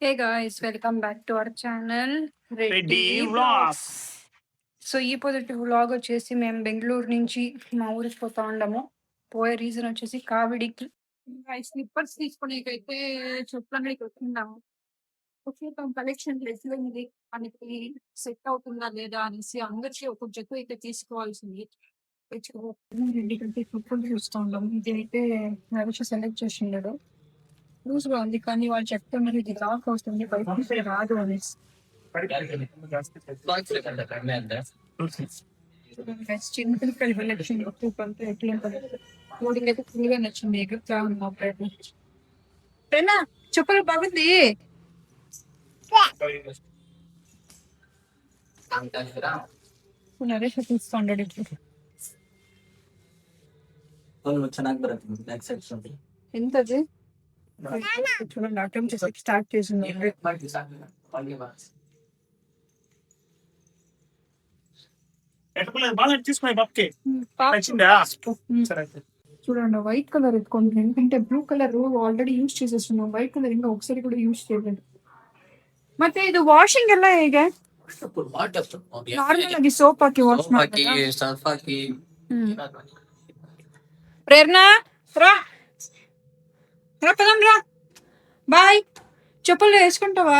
Hey guys, welcome back to our channel Reddy Reddy vlogs. Vlogs. So ఈ పొద్దుటి vlog వచ్చేసి మేము బెంగళూరు నుంచి మా ఊరికి పోతా ఉండము. పోయే రీజన్ వచ్చేసి కావిడికి స్లిప్పర్స్ తీసుకునేకైతే చెట్లకి వచ్చిందాము. చూద్దాం కలెక్షన్ ఉంది మనకి సెట్ అవుతుందా లేదా అనేసి అందరికీ ఒక జత అయితే తీసుకోవాల్సింది. రెడ్డి కంటే చెప్పులు చూస్తూ ఉండము. ఇది అయితే నరేష్ సెలెక్ట్ చేసిండాడు. లూజ్‌గా ఉంది. కానీ వాళ్ళు చెప్తున్నారు ఇది లాక్ అవుతుంది. బయట నుంచి రాదు అనేసి. గైస్ చిన్న పిల్లకాయల కలెక్షన్ చూపంతా ఎట్లుంటది. కోడింగ్ అయితే ఫుల్‌గా నచ్చింది. ఎగురుతా ఉన్నా అప్పుడైతే. పెన్నా చెప్పులు బాగుంది. నరేష్ చూస్తాడు ఇప్పుడు. ఎంతది? చూడండి అటెంప్ట్ చేసి స్టార్ట్ చేసింది. చూడండి వైట్ కలర్ ఎత్తుకోండి. ఎందుకంటే బ్లూ కలర్ ఆల్రెడీ యూజ్ చేసేస్తున్నాం. వైట్ కలర్ ఇంకా ఒకసారి కూడా యూజ్ చేయలేదు. ಮತ್ತೆ ಇದು ವಾಷಿಂಗ್ ಎಲ್ಲ ಹೇಗೆ? ನಾರ್ಮಲ್ ಆಗಿ ಸೋಪ್ ಹಾಕಿ ವಾಶ್ ಮಾಡಿ. ప్రేరణ రా రా పదం రా బాయ్. చెప్పులు వేసుకుంటావా?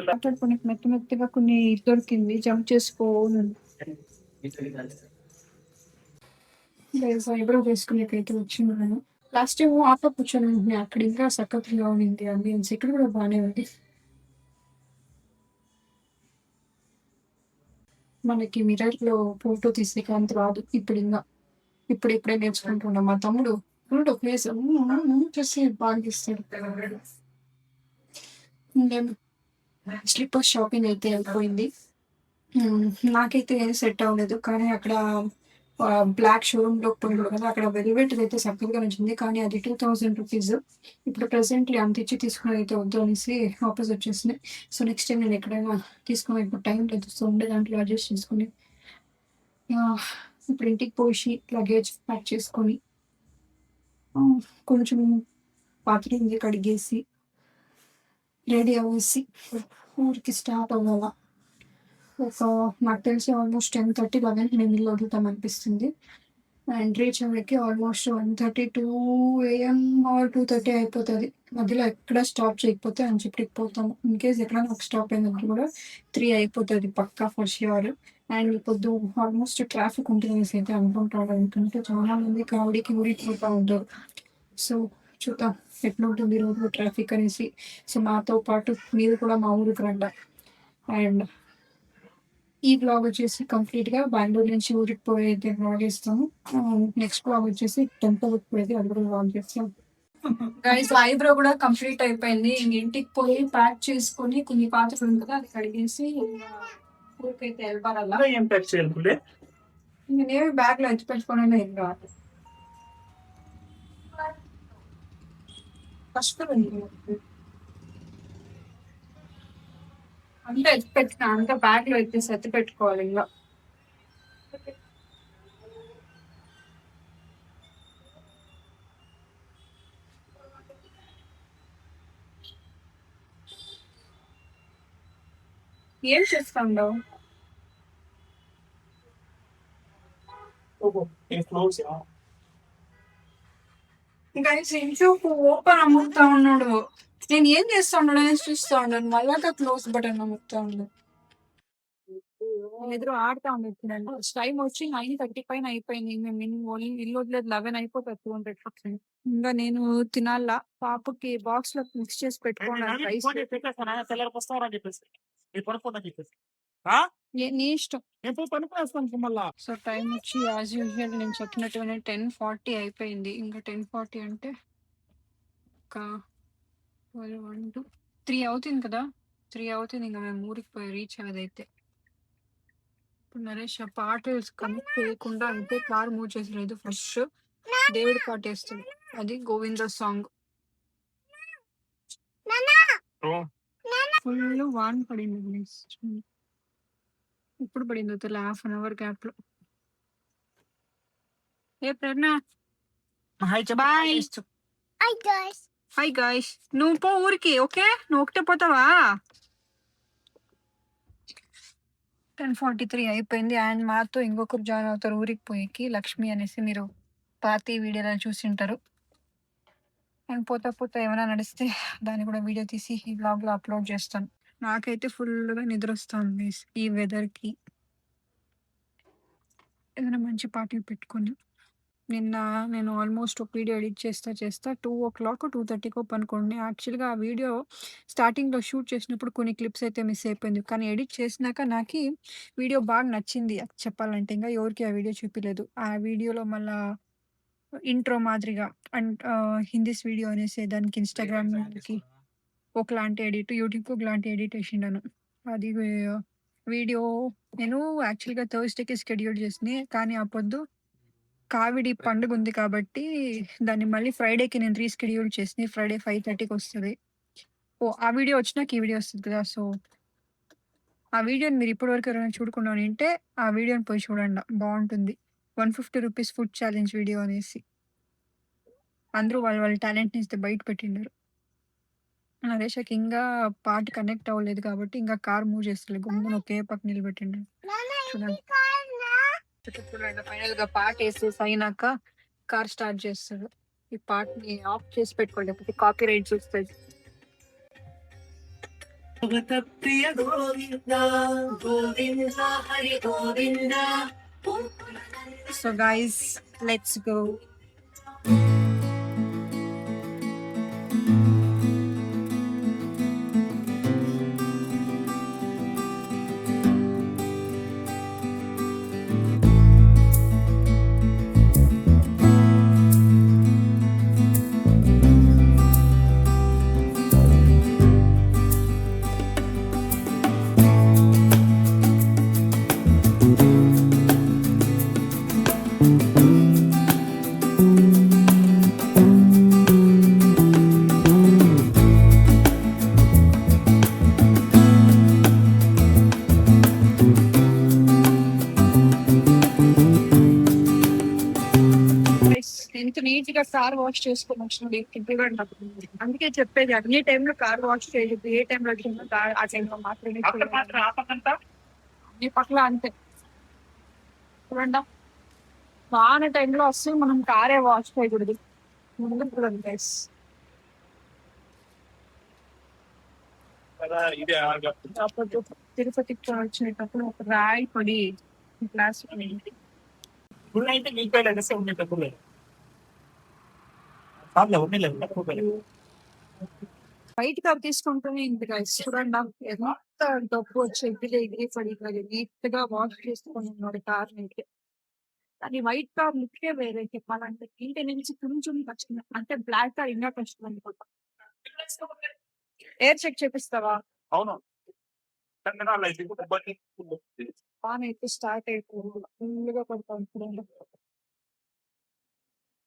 మాట్లాడుకోనికి మెత్త మెత్తగా కొన్ని దొరికింది. జంప్ చేసుకో. ఐబ్రో వేసుకునేకైతే వచ్చింది నేను. లాస్ట్ టైం ఆప కూర్చొని అక్కడ ఇంకా సక్కత్తుగా ఉంది అంబియన్స్. ఇక్కడ కూడా బాగానే ఉంది. మనకి మిర్రర్ లో ఫోటో తీసేకి అంత రాదు ఇప్పుడు. ఇంకా ఇప్పుడే నేర్చుకుంటున్నాం. మా తమ్ముడు ఫుల్ ప్లేస్ చూసి బాగా తీస్తాడు. స్లిప్పర్ షాపింగ్ అయితే అయిపోయింది. నాకైతే ఏం సెట్ అవ్వలేదు. కానీ అక్కడ బ్లాక్ షోరూమ్ లో పోయింది కదా, అక్కడ వెల్వెట్ అయితే చక్కగా నచ్చింది. కానీ అది 2000 రూపీస్. ఇప్పుడు ప్రెసెంట్లీ అంత ఇచ్చి తీసుకుని అయితే వద్దు అనేసి వాపస్ వచ్చేసింది. సో నెక్స్ట్ టైం నేను ఎక్కడైనా తీసుకుని ఇప్పుడు టైం లేదు. సో ఉండే దాంట్లో అడ్జస్ట్ చేసుకుని ఇప్పుడు ఇంటికి పోసి లగేజ్ ప్యాక్ చేసుకొని కొంచెం పాత్ర కడిగేసి రెడీ అవ్వేసి ఊరికి స్టార్ట్ అవ్వాల. నాకు తెలిసి ఆల్మోస్ట్ 10:30, 11 మేము ఇల్లు వదులుతాం అనిపిస్తుంది. అండ్ రీచ్ అవ్వడానికి ఆల్మోస్ట్ 1:32 AM ఆర్ 2:30 అయిపోతుంది. మధ్యలో ఎక్కడ స్టాప్ చేయకపోతే అని చెప్పి పోతాము. ఇన్ కేస్ ఎక్కడైనా ఒక స్టాప్ అయినప్పుడు కూడా 3 అయిపోతుంది పక్కా ఫర్ ష్యూర్. అండ్ ఇప్పుడు ఆల్మోస్ట్ ట్రాఫిక్ ఉంటుంది అయితే అనుకుంటాడు. ఎందుకంటే చాలా మంది కావడికి ఊరికి పోతా ఉంటారు. సో చూద్దాం ఎట్లా ఉంటుంది రోడ్లో ట్రాఫిక్ అనేసి. సో నాతో పాటు మీరు కూడా మా ఊరికి రండి. అండ్ ఈ బ్లాగ్ వచ్చేసి కంప్లీట్ గా బెంగళూరు నుంచి ఊరికి పోయేది బ్లాగ్ చేస్తాము. నెక్స్ట్ బ్లాగ్ వచ్చేసి టెంపుల్ పోయేది అది కూడా బ్లాగ్ చేస్తాం. గైస్ ఐబ్రో కూడా కంప్లీట్ అయిపోయింది. ఇంటికి పోయి ప్యాక్ చేసుకొని కొన్ని పాత్రలు ఉంది కదా అది కడిగేసి ఊరికైతే వెళ్ళాలా. నేనేమి బ్యాగ్ లో ఎత్తి పెట్టుకోవడం ఏం కాదు. ఫస్ట్ అంతా ఎత్తి పెట్టిన అంతా బ్యాగ్ లో ఎత్తేసి ఎత్తి పెట్టుకోవాలి. ఇంకా ఏం చేస్తాండవు? గైస్ ఇంట్లో ఓపెన్ అమ్ముతా ఉన్నాడు. నేను ఏం చేస్తా ఉన్నాడు అని చూస్తా ఉన్నాను. మళ్ళా క్లోజ్ బటన్ అమ్ముతా ఉన్నాడు. ఎదురు ఆడుతా ఉండేది. టైం వచ్చి 9:30 పైన అయిపోయింది. మేము ఓన్లీ ఇల్లు వదిలేదు 11 అయిపోతుంది. 200 ఇంకా నేను తినాలా. పాపకి బాక్స్ లో మిక్స్ చేసి పెట్టుకోండి రైస్. నీ ఇష్టం. సో టైం వచ్చి యాజ్ యూజువల్ నేను చెప్పినట్టుగానే 10:40 అయిపోయింది. ఇంకా 10:40 అంటే ఒక 12, 1, 2, 3 అవుతుంది కదా. 3 అవుతుంది ఇంకా మేము ఊరికి పోయి రీచ్ అయ్యేదైతే. ఇప్పుడు నరేష్ ఆ పాట కనెక్ట్ చేయకుండా అంటే కార్ మూవ్ చేసలేదు. ఫస్ట్ దేవుడి పాట వేస్తుంది. అది గోవింద సాంగ్. ఫుల్ వాన్ పడింది. ఇప్పుడు పడింది తెల్ల ½ గ్యాప్ లో. ఏ ప్రేరణ బాయ్. హాయ్ గాయ్స్, నువ్వు పో ఊరికి. ఓకే, నువ్వు ఒకటే పోతావా? 10:43 అయిపోయింది. అండ్ మాతో ఇంకొకరు జాయిన్ అవుతారు ఊరికి పోయేకి, లక్ష్మి అనేసి. మీరు పాతి వీడియోలో చూసింటారు. అండ్ పోతా పోతా ఏమైనా నడిస్తే దాన్ని కూడా వీడియో తీసి ఈ బ్లాగ్లో అప్లోడ్ చేస్తాను. నాకైతే ఫుల్గా నిద్ర వస్తుంది ఈ వెదర్కి. ఏదైనా మంచి పాటలు పెట్టుకొని. నిన్న నేను ఆల్మోస్ట్ ఒక వీడియో ఎడిట్ చేస్తా 2:00 2:30కో పనుకోండి. యాక్చువల్గా ఆ వీడియో స్టార్టింగ్లో షూట్ చేసినప్పుడు కొన్ని క్లిప్స్ అయితే మిస్ అయిపోయింది, కానీ ఎడిట్ చేసినాక నాకు వీడియో బాగా నచ్చింది చెప్పాలంటే. ఇంకా ఎవరికి ఆ వీడియో చూపించలేదు. ఆ వీడియోలో మళ్ళా ఇంట్రో మాదిరిగా అండ్ హిందీస్ వీడియో అనేసి దానికి ఇన్స్టాగ్రామ్కి ఒకలాంటి ఎడిట్, యూట్యూబ్కి ఒకలాంటి ఎడిట్ వేసిండాను. అది వీడియో నేను యాక్చువల్గా థర్స్డేకి షెడ్యూల్ చేసింది, కానీ ఆ పొద్దు కావిడి పండుగ ఉంది కాబట్టి దాన్ని మళ్ళీ ఫ్రైడేకి నేను రీషెడ్యూల్ చేసి ఫ్రైడే 5:30కి వస్తుంది. ఆ వీడియో వచ్చినాక ఈ వీడియో వస్తుంది కదా. సో ఆ వీడియోని మీరు ఇప్పటివరకు ఎవరైనా చూడకుండా ఉంటే ఆ వీడియోని పోయి చూడండి, బాగుంటుంది. 150 రూపీస్ ఫుడ్ ఛాలెంజ్ వీడియో అనేసి. అందరూ వాళ్ళ టాలెంట్ని ఇస్తే బయట పెట్టిండారు. నరేషకి ఇంకా పాట కనెక్ట్ అవ్వలేదు కాబట్టి ఇంకా కార్ మూవ్ చేస్తలేదు, గమ్మున ఒకే పక్క నిలబెట్టిండు. చూడండి ఫైనల్ గా పాట వేసేసి అయినాక కార్ స్టార్ట్ చేస్తాడు. ఈ పాటని ఆఫ్ చేసి పెట్టుకోండి, లేకపోతే కాపీ రైట్స్ వస్తుంది. So guys, let's go. ఎంత నీట్ గా కార్ వాష్ చేసుకొని వచ్చిన. అందుకే చెప్పేది, అన్ని టైంలో కార్ వాష్ చేయలేదు. ఏ టైంలో వచ్చిందో ఆ టైంలో మాత్రమే. అన్ని పక్కల అంతే చూడండి. వాన టైంలో వస్తే మనం కారే వాష్ చేయకూడదు. ముందు చూడండి గైస్. తిరుపతికి వచ్చినప్పుడు ఒక రాయి పడి గ్లాస్ బయట కార్ తీసుకుంటూనే ఇంత గైస్ చూడండి. ఎంత డబ్బు వచ్చి ఎగిరి పడి నీట్ గా వాష్ చేసుకొని ఉన్నాడు కార్ అయితే. అది వైట్ కార్ లుక్కే వేరే చెప్పాలంటే. ఇంటి నుంచి కొంచెం కష్టం, అంటే బ్లాక్ కార్ ఇంకా కష్టం అనుకుంటా. ఎయిర్ చెక్ చేపిస్తావా? అవును, వాన్ అయితే స్టార్ట్ అయిపోయింది, ఫుల్గా పడతాం.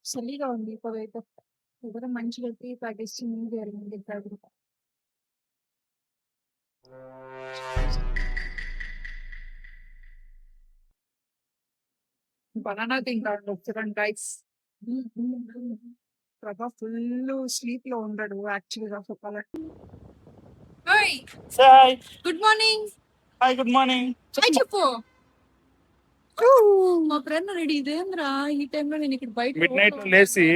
చలిగా ఉంది ఇప్పుడైతే. ఎవరో మంచిగా టీ ప్యాకెట్స్ జరిగింది ఇక్కడ. బనానా తింటాడు చూడండి గైస్. ప్రభా ఫుల్ స్లీప్ లో ఉన్నాడు యాక్చువల్ గా చెప్పాలంటే. Good morning. Hi, good morning. చెప్పు. మా ఫ్రెండ్ రెడీ. ఇదేంద్రా ఈ టైంలో నేను ఇక్కడ బయట మిడ్ నైట్ లేసి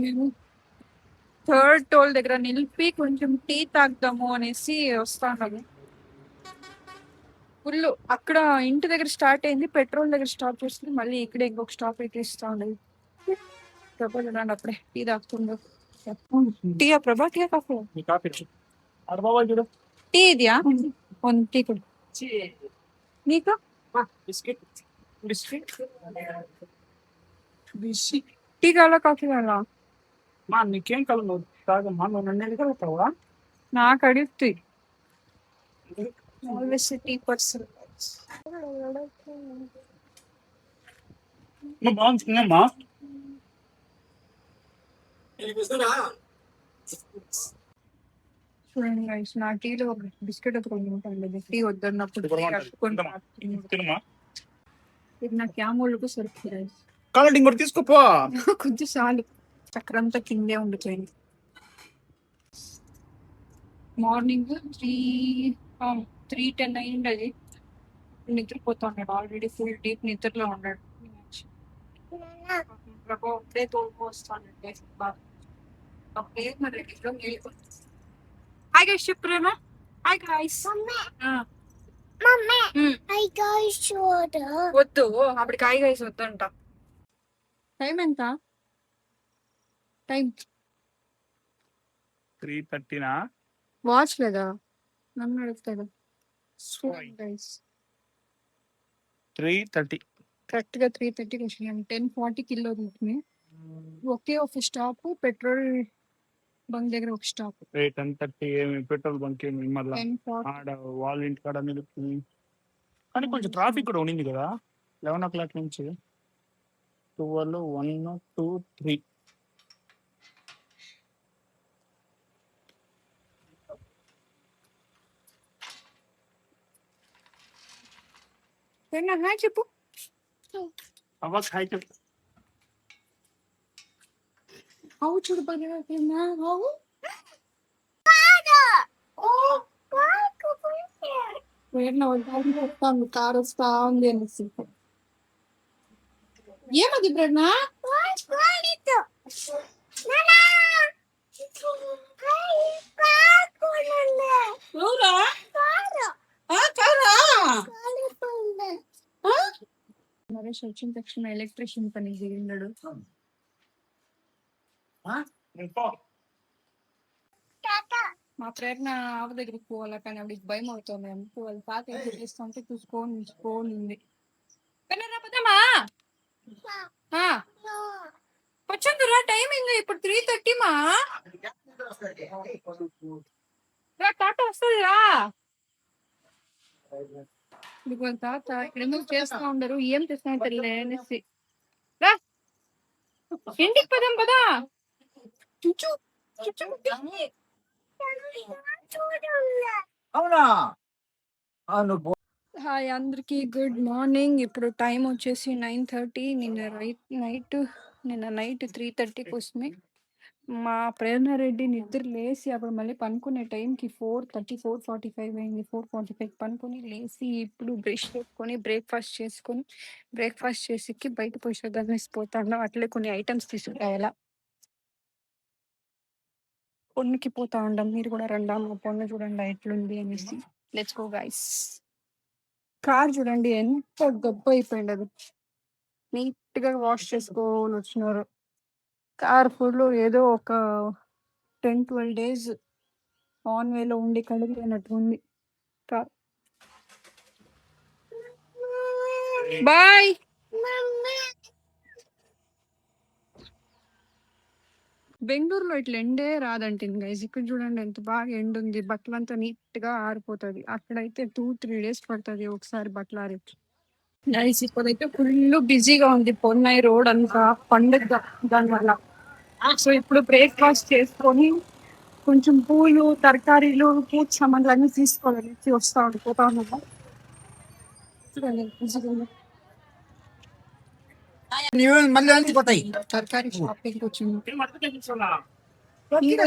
మేము థర్డ్ టోల్ దగ్గర నిలిపి కొంచెం టీ తాగుదాము అనేసి వస్తాను. ఫుల్ అక్కడ ఇంటి దగ్గర స్టార్ట్ అయింది, పెట్రోల్ దగ్గర స్టాప్ చేస్తుంది, మళ్ళీ ఇక్కడ ఇంకొక స్టాప్ ఎక్కిస్తా ఉండేది. ప్రభా చూడండి అప్పుడే టీ తాగుతుందో. టీయా ప్రభా? టీయా కాఫీ? టీ ఇదియా? టీ కూడా నీకు? టీ కావాలా కాఫీ కావాలా? నీకేం కలదు తాగమ్మా, నువ్వు నన్ను ఎడగలుగుతావా? నాకు అడుగుతాయి ఆల్వేస్ టీ పర్సన్. బాగుంటుందమ్మా. చూడండి గైస్, నా టీలో ఒక బిస్కెట్ ఒక ఉంటుంది. టీ వద్దన్నప్పుడు ఇది నాకు యామోళ్ళకు సరుకుతుంది. కావాలంటే ఇంకోటి తీసుకోపో. కొంచెం చాలు. చక్రంతో కిందే ఉండిపోయింది. మార్నింగ్ 3:10 అయింది. అది నిద్రపోతా ఉన్నాడు ఆల్రెడీ, ఫుల్ డీప్ నిద్రలో ఉన్నాడు. ఒకటే తోపు వస్తానండి అప్పుడే మరి హాయ్ గైస్ చెప్పరేనా? Hi guys. వద్దు అప్పటికి హాయ్ గైస్ వద్దంట. టైం ఎంత? టైం 3:30 వాచ్ లేదా? నన్ను అడుగుతాడు. 3:30 కరెక్ట్ గా 3:30కి వచ్చినాం. 10:40 కిలోమీటర్ని. ఒకే ఒక స్టాప్ పెట్రోల్ బంక్ దగ్గర ఒక స్టాప్. 10:30 ఏమి పెట్రోల్ బంక్ ఏమి మళ్ళీ 10:40 ఆడ వాళ్ళ ఇంటి కాడ నిలుపుకుని. కానీ కొంచెం ట్రాఫిక్ కూడా ఉండింది కదా 11 o'clock నుంచి 12, 1, 2, 3. హాయ్ చెప్పు. అవ్వక హాయ్ చెప్పు. అవు చూడు పడినా అవు చెప్తాను కారు వస్తా ఉంది అనేసి. ఏమది బ్రడ్నా? నరేష్ వచ్చిన తక్షణ ఎలక్ట్రీషియన్ పని దిగినాడు. మా ప్రేరణ ఆవ దగ్గరికి పోవాలా కానీ ఆవిడకి భయం అవుతుంది. వాళ్ళ తాత ఏం చేస్తుంటే చూసుకోనింది. పదమ్మా వచ్చిందిరా, టైం ఇంకా ఇప్పుడు 3:30 మా. తాత వస్తుందిరా. మీకు వాళ్ళ తాత ఇక్కడ ఎందుకు చేస్తా ఉండరు, ఏం చేస్తున్నా తెలియలే అనేసి. రా ఇంటికి పదాం పదా. చుచ్చు హాయ్ అందరికి, గుడ్ మార్నింగ్. ఇప్పుడు టైం వచ్చేసి 9:30. నిన్న నైట్ 3:30కి వస్తుంది. మా ప్రేరణ రెడ్డి నిద్ర లేసి అప్పుడు మళ్ళీ పనుకునే టైంకి 4:30, 4:45 అయింది. 4:45 పనుకొని లేసి ఇప్పుడు బ్రష్ చేసుకొని బ్రేక్ఫాస్ట్ చేసి బయట పోయి వేసిపోతాను. అట్లే కొన్ని ఐటమ్స్ తీసుకురావాలా. పొన్నుకి పోతా ఉండం, మీరు కూడా రండా. మా పొన్ను చూడండి ఎట్లుంది అనేసి. Let's go guys. కార్ చూడండి ఎంత గొప్ప అయిపోయింది. అది నీట్ గా వాష్ చేసుకోని వచ్చినారు. కార్ ఫుల్ ఏదో ఒక 10-12 days ఆన్ వేలో ఉండి కడిగినట్టు ఉంది కార్. బాయ్. బెంగళూరులో ఇట్లా ఎండే రాదంటుంది గైస్. ఇక్కడ చూడండి ఎంత బాగా ఎండు ఉంది. బట్టలంతా నీట్ గా ఆరిపోతుంది. అక్కడైతే 2-3 days పడుతుంది ఒకసారి బట్టలు ఆరేచ్చు. గైస్ ఇప్పుడైతే ఫుల్ బిజీగా ఉంది పొన్నై రోడ్ అంతా, పండుగ దానివల్ల. సో ఇప్పుడు బ్రేక్ఫాస్ట్ చేసుకొని కొంచెం పూలు, తరకారీలు, పూజ సామాన్లు అన్ని తీసుకోవాలని పోతా ఉన్నాము. తరకారీ షాపింగ్ వచ్చింది.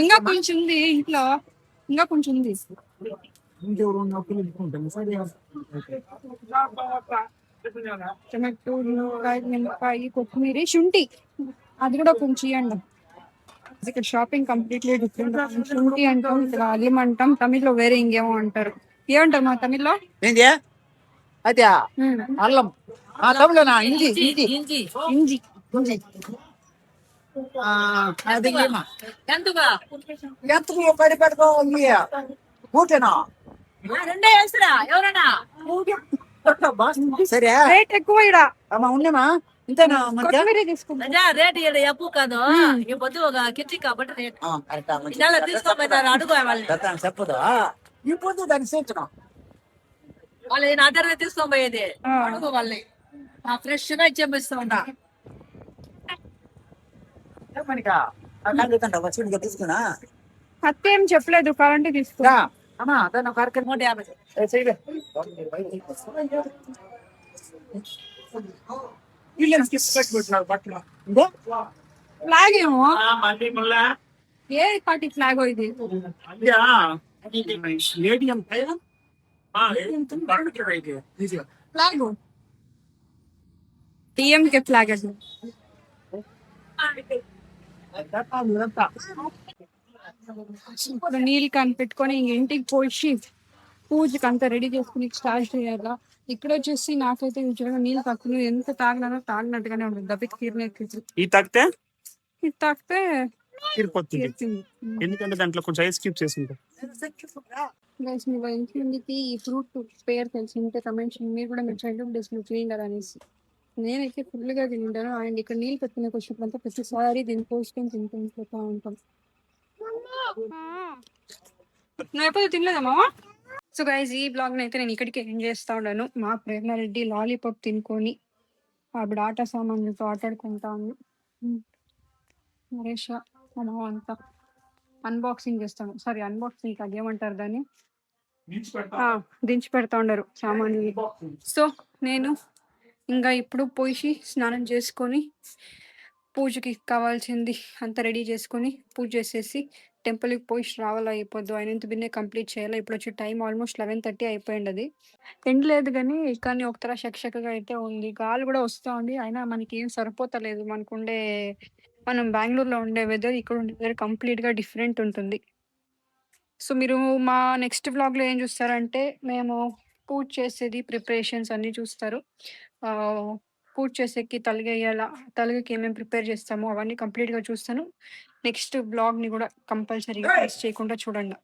ఇంకా కొంచెం ఉంది ఇంట్లో, ఇంకా కొంచెం ఉంది. టమాటోలు, నిమ్మకాయ, కొత్తిమీర, శుంఠి అది కూడా కొంచెం ఇవ్వండి. ఇక్కడ షాపింగ్ కంప్లీట్లీ డిఫరెంట్. శుంఠి అంటాం, ఇక్కడ అల్లం అంటాం, తమిళ్లో వేరే ఇంకేమో అంటారు. ఏమంటారు మా తమిళ్లో? అదే అల్లం, తమిళనా? ఇంజి ఇంజి ఇంజి. అది ఎంతకు పడి పెట్టుకోవాలి ఊటేనా? సరే రేట్ ఎక్కువ ఇక్కడ. అమ్మా ఉన్నమా ఇంతేనా? కొత్తిమీర తీసుకుంటా. రేట్ ఎక్కువ కాదు. ఈ పొద్దు ఒక కిచ్చి కాబట్టి రేట్ తీసుకోపోతారు. అడుగు వాళ్ళని చెప్పదు. ఈ పొద్దు దాన్ని చేర్చడం వాళ్ళు నా దగ్గర తీసుకొని పోయేది. అడుగు వాళ్ళని ఫ్రెష్ గా ఇచ్చేపిస్తా ఉంటా. తీసుకున్నా కత్తి ఏం చెప్పలేదు, కరెంట్ తీసుకున్నా. అమ్మా దాన్ని ఒక 150. వీళ్ళని తీసుకొచ్చి పెట్టినారు బట్టలు. ఫ్లాగ్ ఏమో మళ్ళీ మళ్ళా ఏ పార్టీ ఫ్లాగ్ ఇది అయ్యా ఏటీఎం ఫ్లాగ్ టీఎంకే ఫ్లాగ్ అది ఇప్పుడు నీళ్ళు కనిపెట్టుకొని ఇంక ఇంటికి పోయి పూజకి అంతా రెడీ చేసుకుని స్టార్ట్ చేయాలా. ఇక్కడ వచ్చేసి నాకైతే యూజువల్గా నీళ్ళు తక్కువ ఎంత తాగినట్టుగానే ఉంటుంది. దప్పికి తీరినెక్కి ఈ తాగితే ఇది తాగితే తీరిపోతుంది. తీరుతుంది. ఎందుకంటే దాంట్లో కొంచెం ఐస్ క్యూబ్ చేసి ఉంటాం. గైస్ మీ ఇంటికి ఈ ఫ్రూట్ పేరు తెలిసి ఉంటే కమెంట్ చేయండి. మీరు కూడా మీరు చైల్డ్హుడ్ డేస్ లో తింటారు అనేసి. నేనైతే ఫుల్గా తింటాను. అండ్ ఇక్కడ నీళ్ళు పెట్టుకునే వచ్చినప్పుడంతా ప్రతిసారి దీన్ని పోసుకొని తింటూ ఉంటాం. నువ్వు ఎప్పుడు తినలేదమ్మా? సో గైస్ ఈ బ్లాగ్ అయితే నేను ఇక్కడికి ఎండ్ చేస్తా ఉన్నాను. మా ప్రేరణారెడ్డి లాలీపాప్ తినుకొని ఆవిడ ఆట సామాన్లతో ఆటాడుకుంటాను. నరేష్ మనం అంతా అన్బాక్సింగ్ చేస్తాము. సారీ అన్బాక్సింగ్ కాదు, ఏమంటారు దాన్ని, దించి పెడతా ఉండరు సామాన్లు. సో నేను ఇంకా ఇప్పుడు పోయి స్నానం చేసుకొని పూజకి కావాల్సింది అంతా రెడీ చేసుకొని పూజ చేసేసి టెంపుల్కి పోయి రావాలా. అయిపోద్దు ఆయన బిన్నే కంప్లీట్ చేయాలి. ఇప్పుడు వచ్చే టైం ఆల్మోస్ట్ 11:30 అయిపోయింది. అది ఎండ్ లేదు కానీ ఒకతర షక్గా అయితే ఉంది. గాలి కూడా వస్తూ ఉంది. అయినా మనకి ఏం సరిపోతలేదు. మనం బెంగళూరులో ఉండే వెదర్ ఇక్కడ ఉండే వెదర్ కంప్లీట్గా డిఫరెంట్ ఉంటుంది. సో మీరు మా నెక్స్ట్ వ్లాగ్లో ఏం చూస్తారంటే మేము పూజ చేసేది ప్రిపరేషన్స్ అన్నీ చూస్తారు. పూజ చేసేకి తలగకి ఏమేమి ప్రిపేర్ చేస్తామో అవన్నీ కంప్లీట్గా చూస్తాను. నెక్స్ట్ బ్లాగ్ని కూడా కంపల్సరీగా మిస్ చేయకుండా చూడండి.